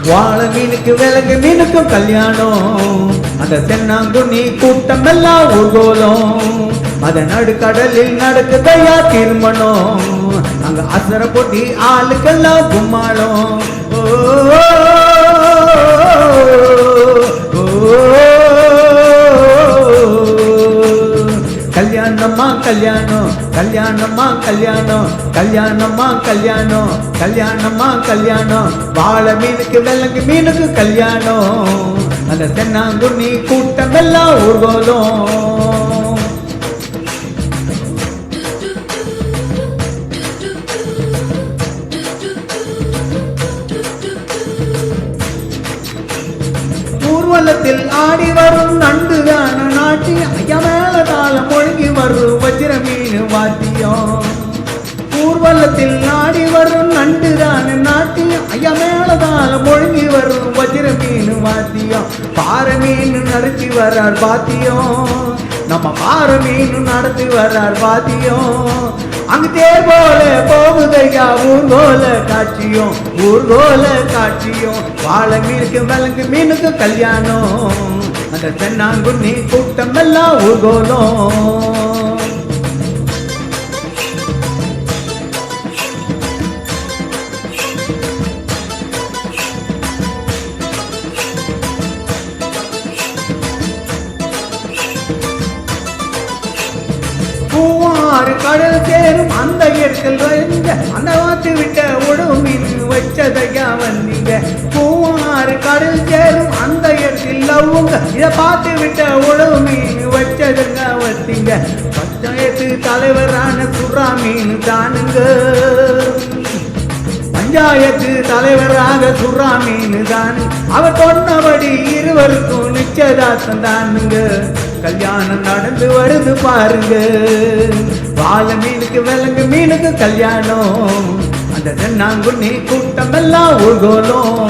வாழை மீனுக்கு விலங்கு மீனுக்கும் கல்யாணம், அந்த தென்னாங்குண்ணி கூட்டம் எல்லாம் ஊர்கோலம், அத நடுக்கடலில் நடக்குதையா திருமணம், அங்க அசர போட்டி ஆளுக்கெல்லாம் கும்மாளம். கல்யாணம்மா கல்யாணம், கல்யாணம்மா கல்யாணம், கல்யாணம்மா கல்யாணம், கல்யாணம்மா கல்யாணம், வாழை மீனுக்கு விலங்கு மீனுக்கு கல்யாணம், அந்த தென்னாங்குண்ணி கூட்டம் எல்லாம் ஊர்வலம். ஊர்வலத்தில் ஆடி வரும் நண்டுதான நாட்டியம், ஐயா மேல தாளம் ஒழுங்கி வரும் வஜ்ர மீன் வாத்தியம். ஊர்வலத்தில் ஆடி வரும் நண்டுதான நாட்டியம், ஐயா மேல தாளம் ஒழுங்கி வரும் வஜ்ர மீன் வாத்தியம். பாறை மீன் நடத்தி வர்றார் பாத்தியம், நம்ம பாறை மீன் நடத்தி வர்றார் பாத்தியம். அங்கு தேர் போல போகுதையா ஊர்கோல காட்சியும், ஊர்கோல காட்சியும். வாழை மீனுக்கு விலங்கு மீனுக்கு கல்யாணம், அந்த தென்னாங்குண்ணி கூட்டம் எல்லாம் ஊர்கோலம். பூவாறு கடல் சேரும் அந்த இடத்தில் வந்து அந்த வாத்து விட்ட உடவு மீன் வச்சதையா வந்தீங்க. பூவாறு கடல் சேரும் அந்த இடத்தில் லவ்வுங்க, இதை பார்த்து விட்ட உடவு மீன் வச்சதுங்க வந்தீங்க. பஞ்சாயத்து தலைவரான சுறா மீன் தானுங்க, பஞ்சாயத்து தலைவராக சுறா மீன் தானு. அவர் சொன்னபடி இருவருக்கும் நிச்சயதார்த்தம் தானுங்க. கல்யாணம் நடந்து வருது பாருங்க, வாழை மீனுக்கு விலங்கு மீனுக்கு கல்யாணம், அந்த தென்னாங்குண்ணி கூட்டம் எல்லாம் ஊர்கோலம்.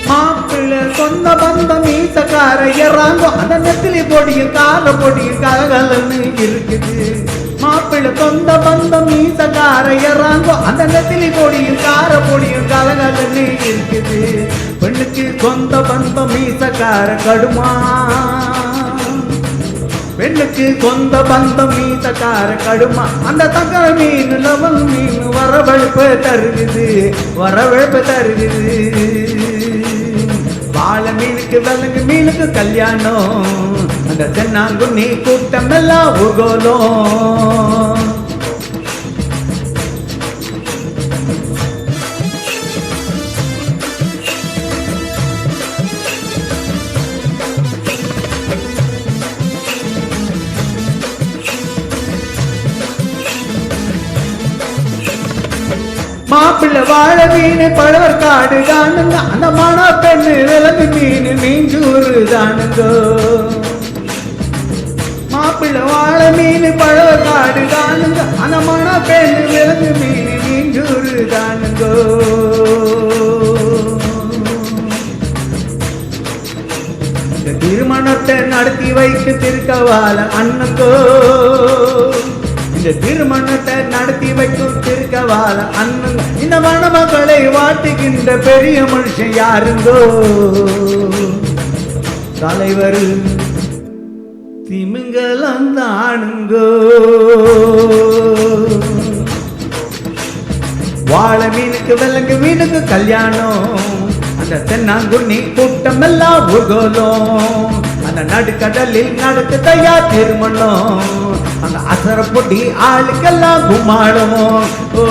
மாப்பிள்ளை சொந்த பந்தம் மீசக்கார இறாங்கோ, அந்த நெத்திலி பொடியும் கால பொடியும் கலகலன்னு இருக்குது. மாப்பிள்ளை சொந்த பந்தம் மீசக்கார இறாங்கோ, அந்த நெத்திலி பொடியும் கார பொடியும் கலகலன்னு இருக்குது. பெண்ணுக்கு சொந்த பந்தம் மீசக்கார கடுமா, பெண்ணுக்கு சொந்த பந்தம் மீசக்கார கடுமா. அந்த தங்க மீன் லவன் மீன் வரவழைப்பு தருகுது, வரவழைப்பு தருகுது. வாழை மீனுக்கு விலங்கு மீனுக்கு கல்யாணம், அந்த தென்னாங்குண்ணி கூட்டம் எல்லாம் ஊர்கோலம். மாப்பிள்ளை வாழை மீன் பழவர் காடு தானுங்க, அந்த மண பெண்ணு விலங்கு மீன் மீஞ்சூறு தானுங்க. மாப்பிள்ளை வாழை மீன் பழவர் காடு தானுங்க, அந்த மண பெண்ணு விலங்கு மீன் மீஞ்சூறு தானுங்க. இந்த திருமணத்தை நடத்தி வைத்து திருக்கவால அண்ணங்கோ, இந்த திருமணத்தை நடத்தி வைக்கும் திருக்கவால அண்ணன். இந்த மணமக்களை வாட்டுகின்ற பெரிய மனுஷன் யாருங்கோ, தலைவர் திமிங்கலம் தானுங்கோ. வாழை மீனுக்கு விலங்கு மீனுக்கு கல்யாணம், அந்த தென்னாங்குண்ணி கூட்டம் எல்லாம் ஊர்கோலம், அந்த நடுக்கடலில் நடக்குதையா திருமணம், அந்த அசர பொட்டி ஆளுக்கெல்லாம் கும்மாளம். ஓ